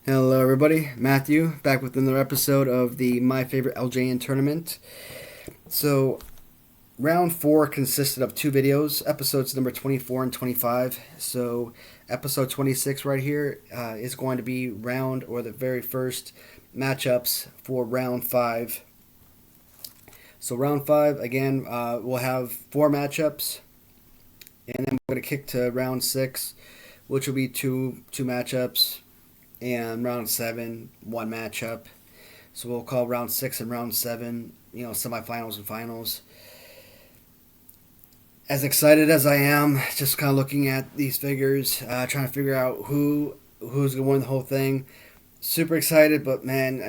Hello, everybody. Matthew back with another episode of the My Favorite LJN tournament. So, round four consisted of two videos, episodes number 24 and 25. So, episode 26 right here is going to be round or the very first matchups for round five. So, round five, again, we'll have four matchups, and then we're going to kick to round six, which will be two matchups, and round seven, one matchup. So we'll call round six and round seven, semifinals and finals. As excited as I am, just kind of looking at these figures, trying to figure out who's going to win the whole thing. Super excited, but man,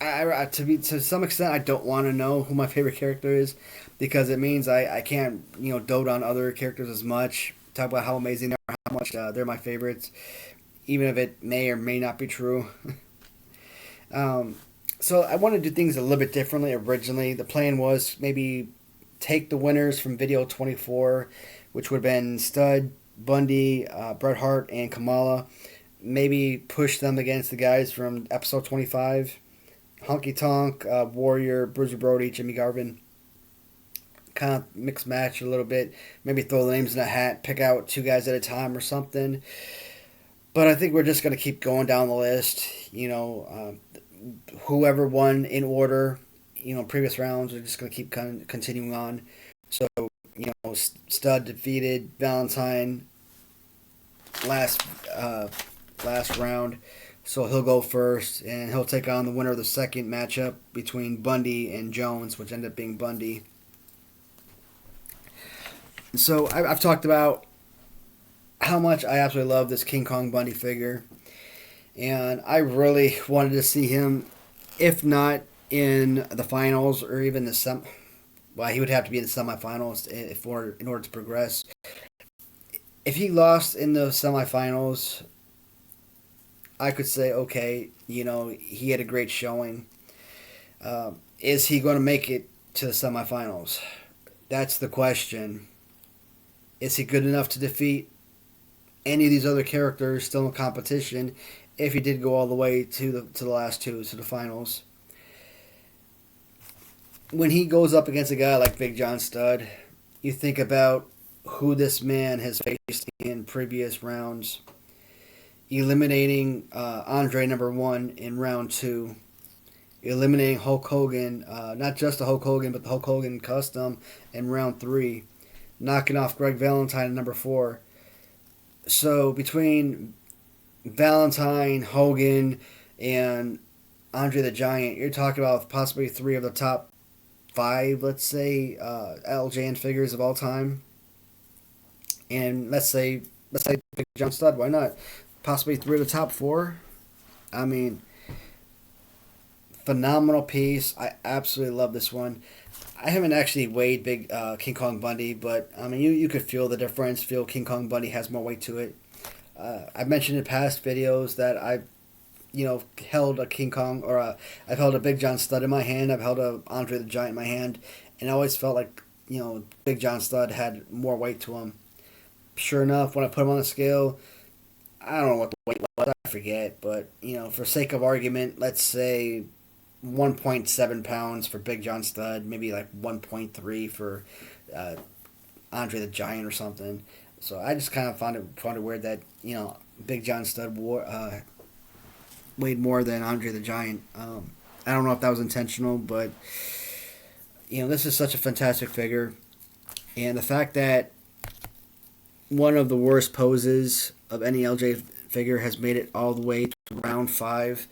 to some extent, I don't want to know who my favorite character is because it means I can't dote on other characters as much. Talk about how amazing they are, how much they're my favorites, even if it may or may not be true. um, so I wanted to do things a little bit differently originally. The plan was maybe take the winners from video 24, which would have been Stud, Bundy, Bret Hart, and Kamala. Maybe push them against the guys from episode 25. Honky Tonk, Warrior, Bruiser, Brody, Jimmy Garvin. Kind of mix match a little bit. Maybe throw the names in a hat, pick out two guys at a time or something. But I think we're just going to keep going down the list. Whoever won in order, previous rounds, we're just going to keep continuing on. So, Stud defeated Valentine last last round. So he'll go first, and he'll take on the winner of the second matchup between Bundy and Jones, which ended up being Bundy. So I've talked about how much I absolutely love this King Kong Bundy figure, and I really wanted to see him, if not in the finals or even the well, he would have to be in the semifinals in order to progress. If he lost in the semifinals, I could say, okay, he had a great showing. Is he going to make it to the semifinals? That's the question. Is he good enough to defeat any of these other characters still in competition if he did go all the way to the last two, to the finals? When he goes up against a guy like Big John Studd, you think about who this man has faced in previous rounds, eliminating Andre number one in round two, eliminating Hulk Hogan, not just the Hulk Hogan, but the Hulk Hogan custom in round three, knocking off Greg Valentine in number four. So between Valentine, Hogan, and Andre the Giant, you're talking about possibly three of the top five, let's say, LJN figures of all time. And let's say Big John Studd, why not? Possibly three of the top four. I mean, phenomenal piece. I absolutely love this one. I haven't actually weighed Big King Kong Bundy, but I mean, you could feel the difference. Feel King Kong Bundy has more weight to it. I've mentioned in past videos that I've held a King Kong I've held a Big John Studd in my hand. I've held a Andre the Giant in my hand, and I always felt like Big John Studd had more weight to him. Sure enough, when I put him on the scale, I don't know what the weight was. I forget, but for sake of argument, let's say 1.7 pounds for Big John Studd, maybe like 1.3 for uh, Andre the Giant or something. So I just kind of found it weird that Big John Studd weighed more than Andre the Giant. I don't know if that was intentional, but this is such a fantastic figure, and the fact that one of the worst poses of any LJ figure has made it all the way to round five.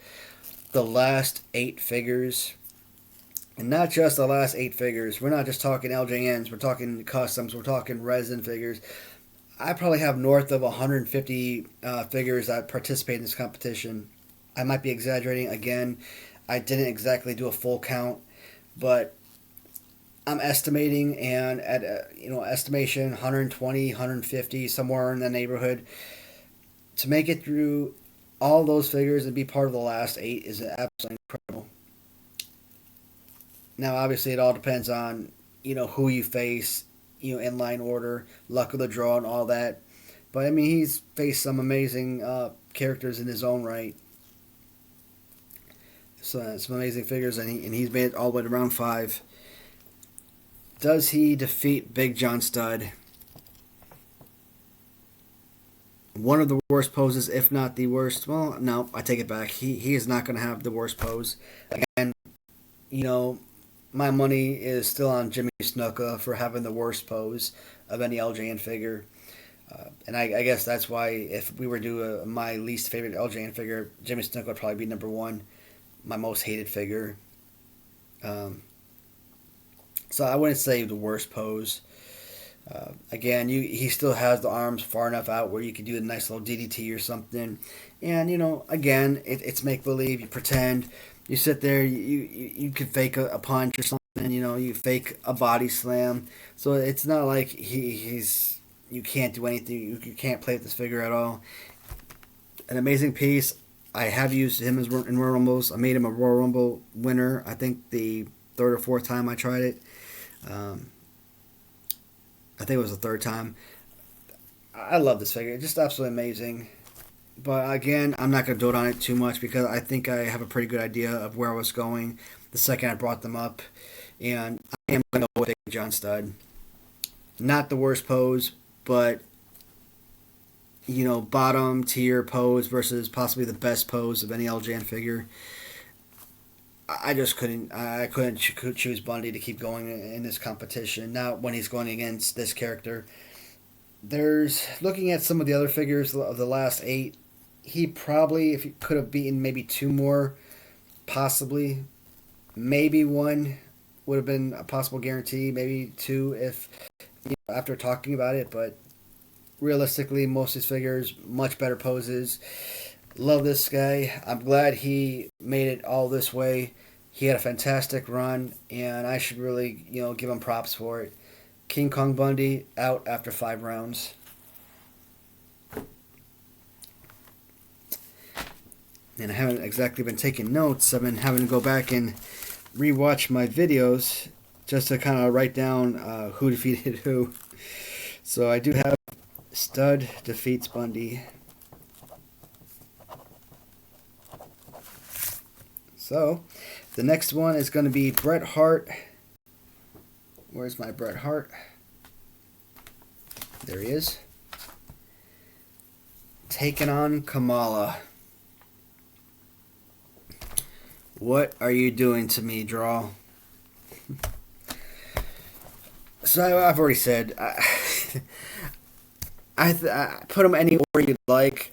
The last eight figures, and not just the last eight figures. We're not just talking LJNs. We're talking customs. We're talking resin figures. I probably have north of 150 figures that participate in this competition. I might be exaggerating again. I didn't exactly do a full count, but I'm estimating, and at estimation 120, 150, somewhere in the neighborhood. To make it through all those figures and be part of the last eight is absolutely incredible. Now, obviously, it all depends on who you face, in line order, luck of the draw, and all that. But I mean, he's faced some amazing characters in his own right. So some amazing figures, and he's made it all the way to round 5. Does he defeat Big John Studd? One of the worst poses, if not the worst. Well, no, I take it back. He is not going to have the worst pose. Again, you know, my money is still on Jimmy Snuka for having the worst pose of any LJN figure. And I guess that's why if we were to do my least favorite LJN figure, Jimmy Snuka would probably be number 1, my most hated figure. So I wouldn't say the worst pose. Again, he still has the arms far enough out where you could do a nice little DDT or something. And, again, it's make-believe. You pretend. You sit there. You can fake a punch or something. You fake a body slam. So it's not like he's... You can't do anything. You can't play with this figure at all. An amazing piece. I have used him in Royal Rumbles. I made him a Royal Rumble winner. I think the 3rd or 4th time I tried it. I think it was the 3rd time. I love this figure. Just absolutely amazing. But again, I'm not going to dote on it too much because I think I have a pretty good idea of where I was going the second I brought them up. And I am going to go with Big John Studd. Not the worst pose, but bottom tier pose versus possibly the best pose of any LJN figure. I just couldn't. I couldn't choose Bundy to keep going in this competition. Not when he's going against this character. There's looking at some of the other figures of the last 8. He probably, if he could have beaten maybe 2 more, possibly, maybe 1 would have been a possible guarantee. Maybe 2 if after talking about it. But realistically, most of his figures much better poses. Love this guy. I'm glad he made it all this way. He had a fantastic run, and I should really, give him props for it. King Kong Bundy out after 5 rounds. And I haven't exactly been taking notes. I've been having to go back and rewatch my videos just to kind of write down who defeated who. So I do have Studd defeats Bundy. So, the next one is going to be Bret Hart. Where's my Bret Hart? There he is. Taking on Kamala. What are you doing to me, Draw? So I've already said, I put them any order you'd like.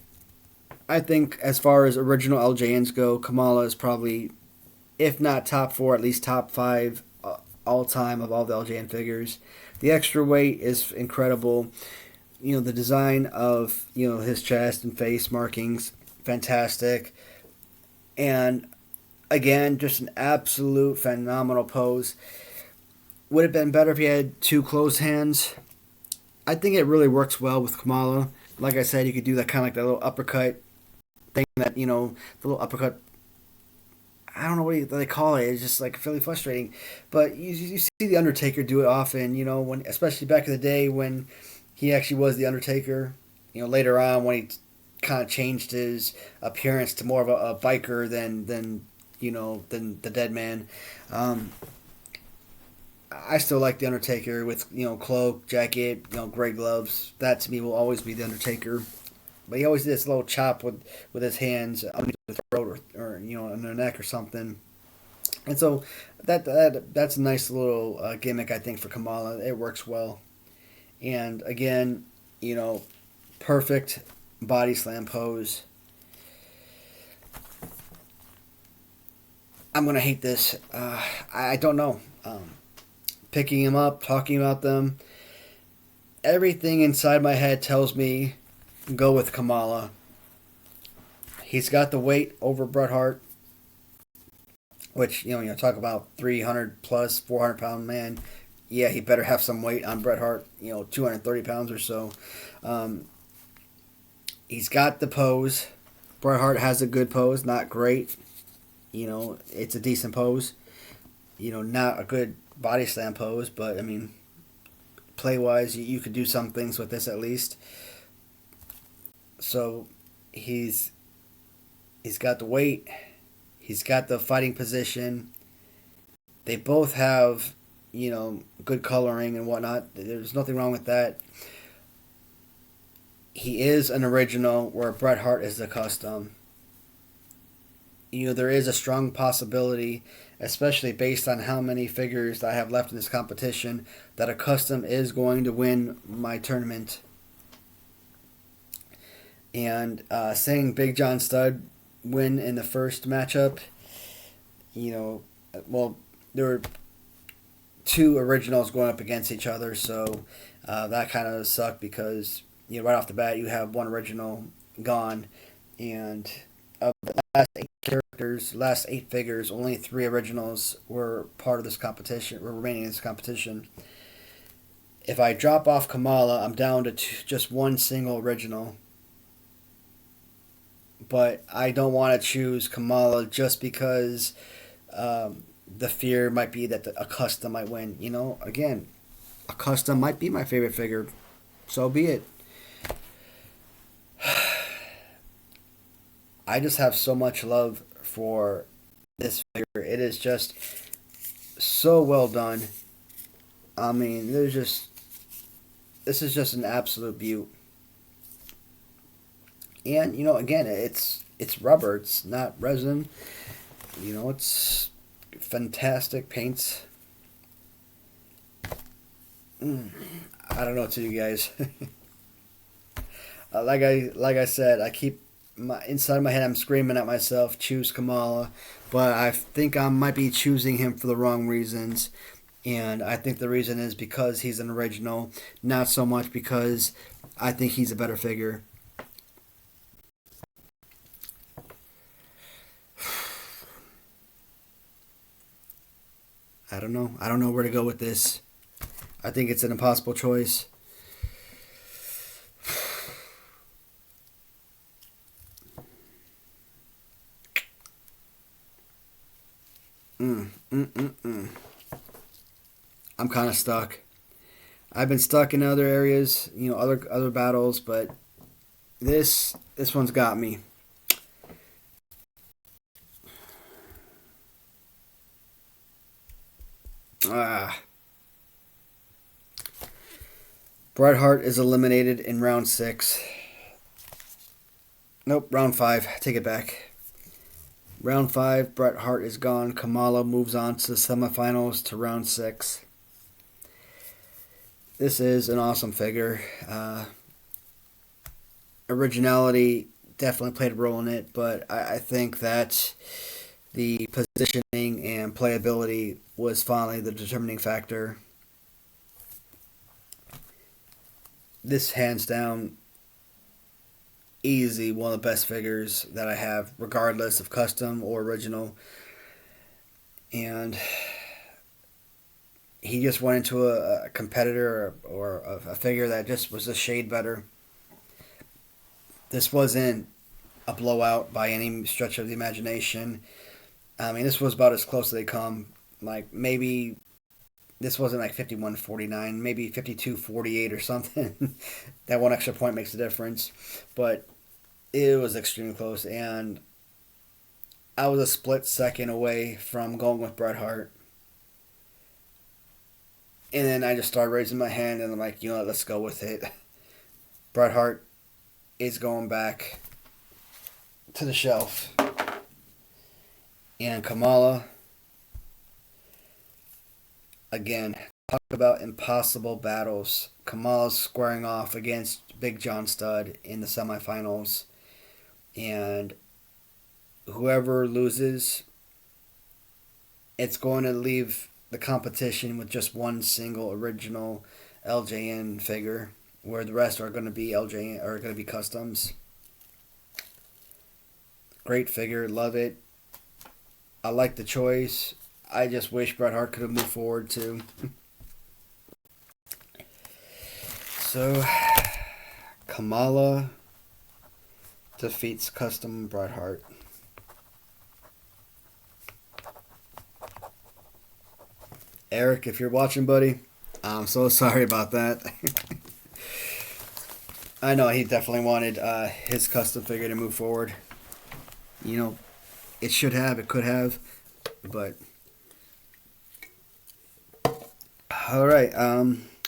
I think as far as original LJNs go, Kamala is probably, if not top 4, at least top 5 all time of all the LJN figures. The extra weight is incredible. The design of, his chest and face markings, fantastic. And again, just an absolute phenomenal pose. Would have been better if he had 2 closed hands. I think it really works well with Kamala. Like I said, you could do that kind of like that little uppercut thing that, the little uppercut, I don't know what they call it. It's just like really frustrating. But you see the Undertaker do it often, when especially back in the day when he actually was the Undertaker. Later on when he kind of changed his appearance to more of a biker than the Dead Man. I still like the Undertaker with cloak, jacket, gray gloves. That to me will always be the Undertaker. But he always did this little chop with his hands underneath the throat or on the neck or something. And so that's a nice little gimmick, I think, for Kamala. It works well. And again, perfect body slam pose. I'm going to hate this. I don't know. Picking him up, talking about them. Everything inside my head tells me go with Kamala. He's got the weight over Bret Hart, which, talk about 300 plus, 400 pound man. Yeah, he better have some weight on Bret Hart, 230 pounds or so. He's got the pose. Bret Hart has a good pose, not great. It's a decent pose. Not a good body slam pose, but, play-wise, you could do some things with this at least. So, He's he's got the weight. He's got the fighting position. They both have, good coloring and whatnot. There's nothing wrong with that. He is an original, where Bret Hart is the custom. There is a strong possibility, especially based on how many figures I have left in this competition, that a custom is going to win my tournament. And saying Big John Studd win in the first matchup, well, there were two originals going up against each other, so that kind of sucked because right off the bat you have one original gone, and of the last 8 characters, last 8 figures, only 3 originals were part of this competition, were remaining in this competition. If I drop off Kamala, I'm down to just one single original. But I don't want to choose Kamala just because the fear might be that a custom might win. Again, a custom might be my favorite figure. So be it. I just have so much love for this figure. It is just so well done. I mean, this is just an absolute beaut. And again, it's rubber. It's not resin. It's fantastic paints. I don't know what to do, guys. Like I said, I keep inside my head. I'm screaming at myself, choose Kamala, but I think I might be choosing him for the wrong reasons. And I think the reason is because he's an original, not so much because I think he's a better figure. I don't know. I don't know where to go with this. I think it's an impossible choice. I'm kind of stuck. I've been stuck in other areas, other battles, but this one's got me. Bret Hart is eliminated in round 6. Nope, round 5. Take it back. Round 5, Bret Hart is gone. Kamala moves on to the semifinals to round 6. This is an awesome figure. Originality definitely played a role in it, but I think that the positioning and playability was finally the determining factor. This, hands down, easy one of the best figures that I have, regardless of custom or original. And he just went into a competitor or a figure that just was a shade better. This wasn't a blowout by any stretch of the imagination. I mean, this was about as close as they come. Like, maybe this wasn't like 51-49, maybe 52-48 or something. That one extra point makes a difference. But it was extremely close, and I was a split second away from going with Bret Hart. And then I just started raising my hand, and I'm like, you know what, let's go with it. Bret Hart is going back to the shelf. And Kamala, again, talk about impossible battles. Kamala's squaring off against Big John Studd in the semifinals. And whoever loses, it's going to leave the competition with just one single original LJN figure, where the rest are going to be LJN, or going to be customs. Great figure, love it. I like the choice. I just wish Bret Hart could have moved forward too. So, Kamala defeats custom Bret Hart. Eric, if you're watching, buddy, I'm so sorry about that. I know he definitely wanted his custom figure to move forward. You know, it should have, it could have, but all right.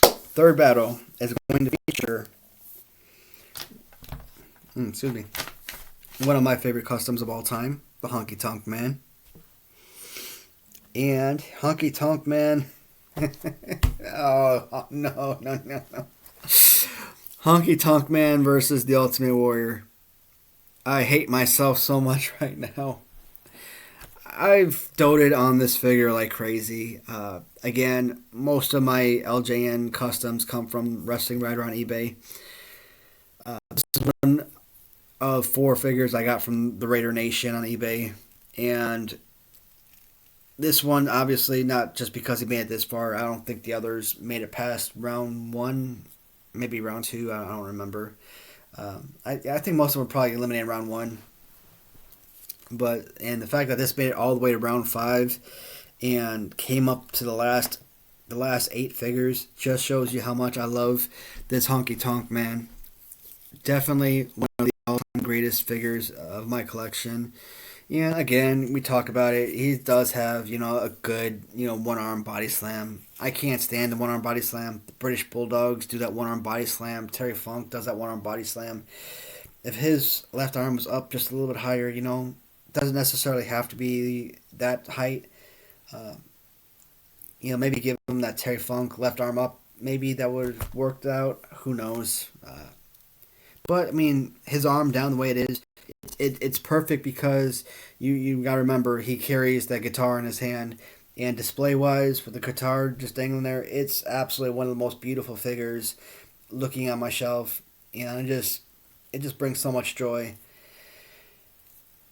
Third battle is going to feature, excuse me, one of my favorite customs of all time, the Honky Tonk Man. And Honky Tonk Man. Oh no, no, no, no! Honky Tonk Man versus the Ultimate Warrior. I hate myself so much right now. I've doted on this figure like crazy. Again, most of my LJN customs come from Wrestling Rider on eBay. This is one of four figures I got from the Raider Nation on eBay. And this one, obviously, not just because he made it this far. I don't think the others made it past round one, maybe round two. I don't remember. I think most of them were probably eliminated round one. And the fact that this made it all the way to round five and came up to the last eight figures just shows you how much I love this Honky Tonk Man. Definitely one of the all-time greatest figures of my collection. And again, we talk about it. He does have, a good, one-arm body slam. I can't stand the one-arm body slam. The British Bulldogs do that one-arm body slam. Terry Funk does that one-arm body slam. If his left arm was up just a little bit higher, doesn't necessarily have to be that height. Uh, maybe give him that Terry Funk left arm up. Maybe that would have worked out. Who knows? But I mean, his arm down the way it is, it's perfect because you got to remember he carries that guitar in his hand, and display wise with the guitar just dangling there, it's absolutely one of the most beautiful figures. Looking on my shelf, and it just brings so much joy.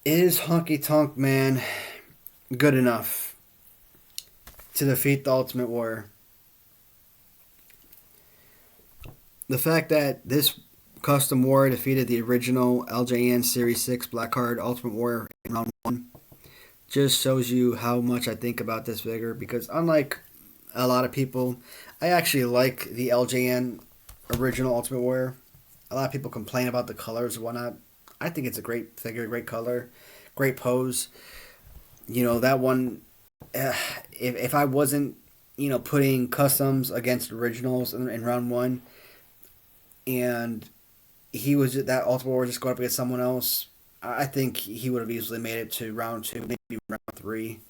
Is Honky Tonk Man good enough to defeat the Ultimate Warrior? The fact that this custom warrior defeated the original LJN Series 6 Blackheart Ultimate Warrior in round 1 just shows you how much I think about this figure, because unlike a lot of people, I actually like the LJN original Ultimate Warrior. A lot of people complain about the colors and whatnot. I think it's a great figure, great color, great pose. That one, if I wasn't, putting customs against originals in round one, and he was that Ultimate Warrior just going up against someone else, I think he would have easily made it to round two, maybe round three.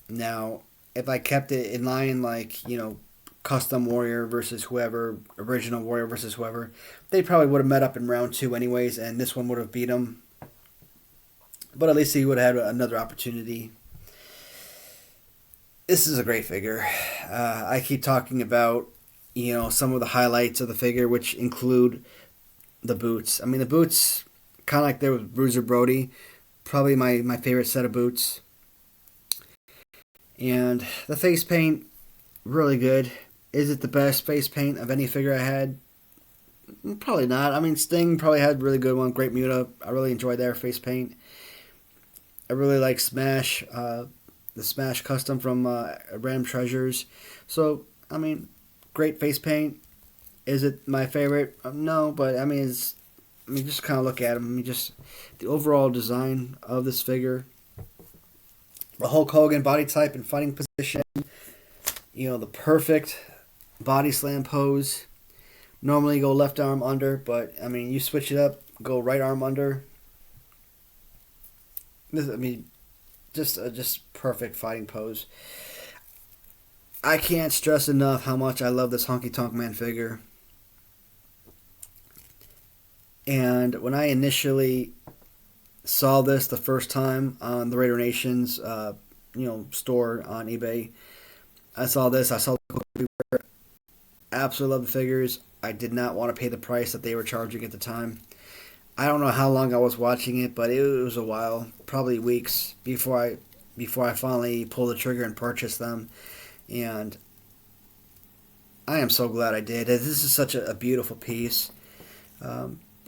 Now, if I kept it in line, like, custom warrior versus whoever, original warrior versus whoever, they probably would have met up in round two anyways, and this one would have beat him. But at least he would have had another opportunity. This is a great figure. I keep talking about, some of the highlights of the figure, which include the boots. I mean, the boots, kind of like there with Bruiser Brody, probably my favorite set of boots. And the face paint, really good. Is it the best face paint of any figure I had? Probably not. I mean, Sting probably had a really good one. Great Muta. I really enjoyed their face paint. I really like Smash, the Smash custom from Random Treasures. So, I mean, great face paint. Is it my favorite? No, but I mean, just kind of look at him. I mean, just the overall design of this figure. The Hulk Hogan body type and fighting position. The perfect body slam pose. Normally you go left arm under, but I mean, you switch it up, go right arm under. Just perfect fighting pose. I can't stress enough how much I love this Honky Tonk Man figure. And when I initially saw this the first time on the Raider Nation's, store on eBay, I saw this. I saw the everywhere. Absolutely love the figures. I did not want to pay the price that they were charging at the time. I don't know how long I was watching it, but it was a while, probably weeks before I finally pulled the trigger and purchased them. And I am so glad I did. This is such a beautiful piece.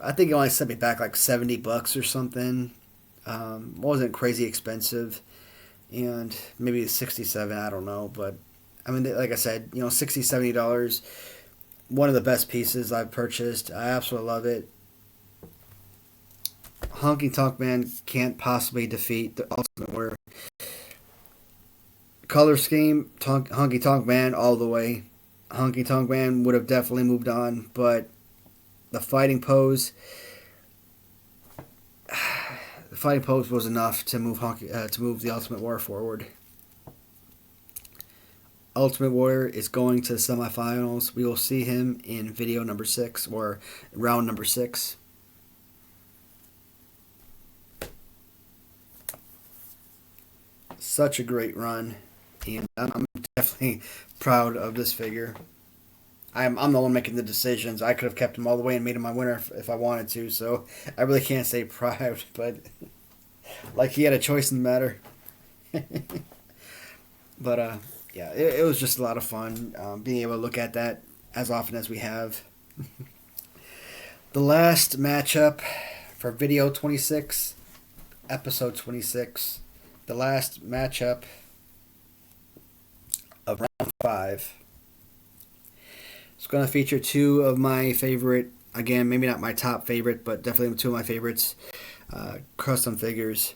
I think it only sent me back like $70 or something. Wasn't crazy expensive, and maybe 67. I don't know, but I mean, like I said, $60, $70. one of the best pieces I've purchased. I absolutely love it. Honky Tonk Man can't possibly defeat the Ultimate Warrior. Color scheme, Honky Tonk Man all the way. Honky Tonk Man would have definitely moved on, but the fighting pose, the fighting pose was enough to move to move the Ultimate Warrior forward. Ultimate Warrior is going to the semifinals. We will see him in video number 6 or round number 6. Such a great run, and I'm definitely proud of this figure. I'm the one making the decisions. I could have kept him all the way and made him my winner if I wanted to, so I really can't say proud, but like he had a choice in the matter. But yeah, it was just a lot of fun being able to look at that as often as we have. The last matchup for video 26, episode 26, the last matchup of round 5. It's going to feature two of my favorite, again, maybe not my top favorite, but definitely two of my favorites, custom figures.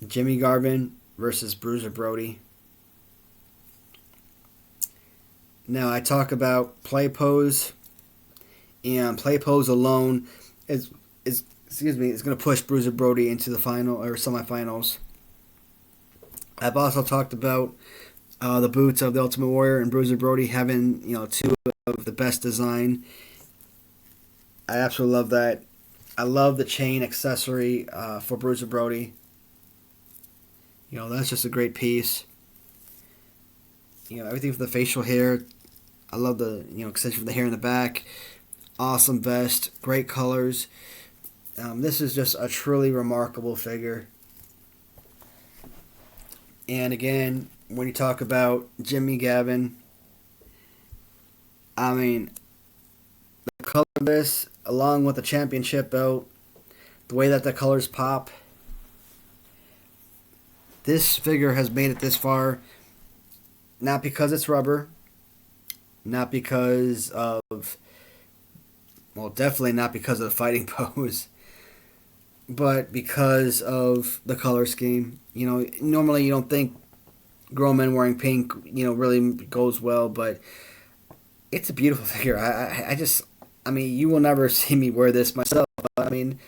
Jimmy Garvin versus Bruiser Brody. Now, I talk about play pose, and play pose alone is going to push Bruiser Brody into the final or semifinals. I've also talked about the boots of the Ultimate Warrior and Bruiser Brody having, two of the best design. I absolutely love that. I love the chain accessory for Bruiser Brody. That's just a great piece. Everything from the facial hair. I love the, extension of the hair in the back. Awesome vest. Great colors. This is just a truly remarkable figure. And again, when you talk about Jimmy Gavin, I mean, the color of this, along with the championship belt, the way that the colors pop, this figure has made it this far, not because it's rubber, not because of, well, definitely not because of the fighting pose, but because of the color scheme. Normally you don't think grown men wearing pink, really goes well, but it's a beautiful figure. I mean, you will never see me wear this myself, but I mean,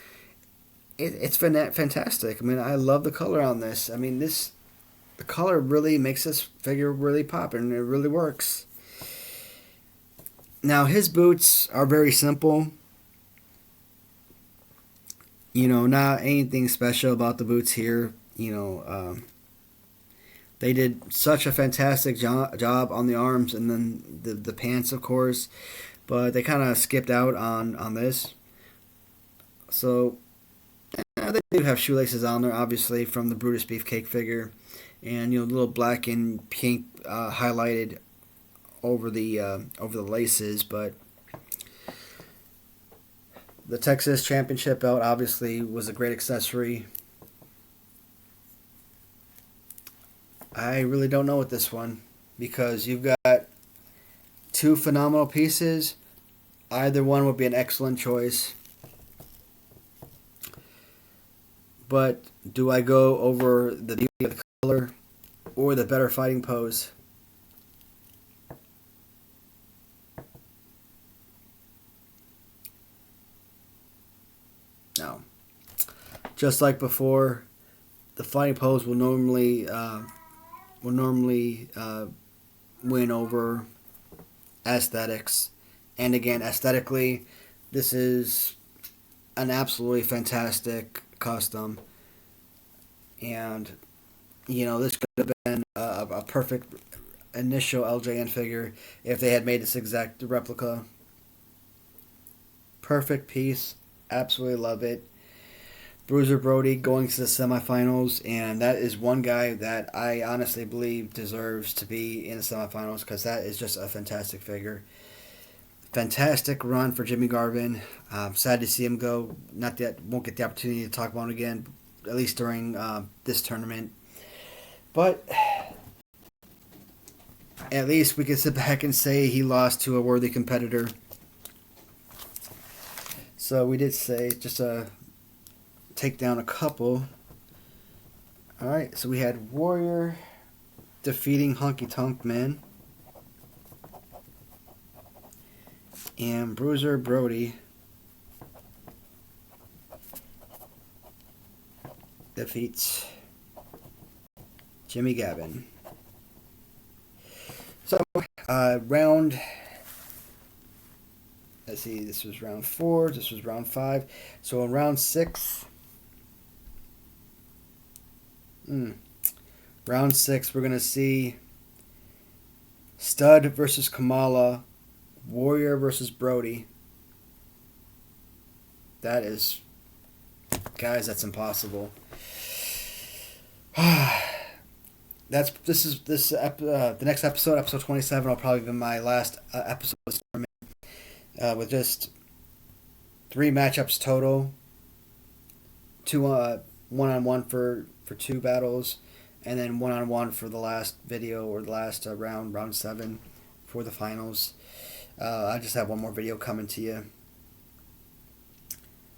it's fantastic. I mean, I love the color on this. I mean, the color really makes this figure really pop, and it really works. Now, his boots are very simple. Not anything special about the boots here. They did such a fantastic job on the arms and then the pants, of course, but they kind of skipped out on this. So, they do have shoelaces on there, obviously, from the Brutus Beefcake figure, and a little black and pink highlighted over the laces, but the Texas Championship belt obviously was a great accessory. I really don't know with this one because you've got two phenomenal pieces. Either one would be an excellent choice. But do I go over the beauty of the color or the better fighting pose? No. Just like before, the fighting pose will normally win over aesthetics. And again, aesthetically, this is an absolutely fantastic custom. And, this could have been a perfect initial LJN figure if they had made this exact replica. Perfect piece. Absolutely love it. Bruiser Brody going to the semifinals, and that is one guy that I honestly believe deserves to be in the semifinals because that is just a fantastic figure. Fantastic run for Jimmy Garvin. Sad to see him go. Not that won't get the opportunity to talk about him again, at least during this tournament. But at least we can sit back and say he lost to a worthy competitor. So we did say just take down a couple. Alright, so we had Warrior defeating Tonk Man. And Bruiser Brody defeats Jimmy Garvin. So, round... Let's see, this was round 4, this was round 5. So in round 6... round 6, we're going to see Stud versus Kamala, Warrior versus Brody. That is... Guys, that's impossible. The next episode, episode 27, will probably be my last episode of this tournament, with just 3 matchups total, 2 1-on-1 for 2 battles, and then 1-on-1 for the last video or the last round 7 for the finals. I just have one more video coming to you.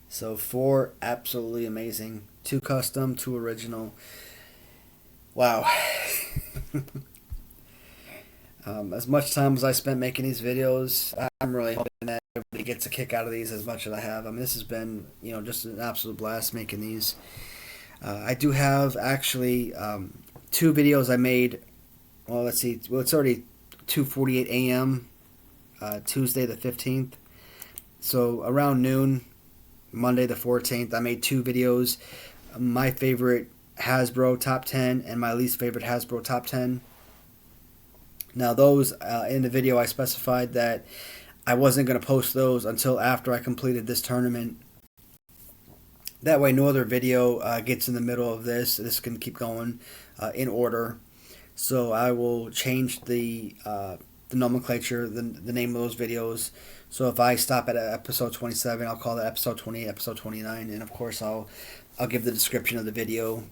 So 4 absolutely amazing, 2 custom, 2 original. Wow. As much time as I spent making these videos, I'm really hoping that everybody gets a kick out of these as much as I have. I mean, this has been, just an absolute blast making these. I do have actually 2 videos I made. Well, let's see. Well, it's already 2:48 a.m. Tuesday the 15th. So around noon, Monday the 14th, I made 2 videos. My favorite Hasbro top 10 and my least favorite Hasbro top 10. Now those, in the video I specified that I wasn't going to post those until after I completed this tournament. That way no other video gets in the middle of this. This can keep going in order. So I will change the nomenclature, the name of those videos. So if I stop at episode 27, I'll call that episode 28, episode 29, and of course I'll give the description of the video.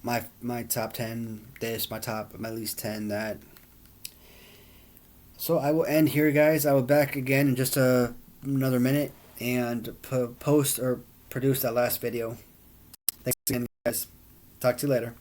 My top 10 this, my least 10 that. So I will end here, guys. I will back again in just another minute and post or produce that last video. Thanks again, guys. Talk to you later.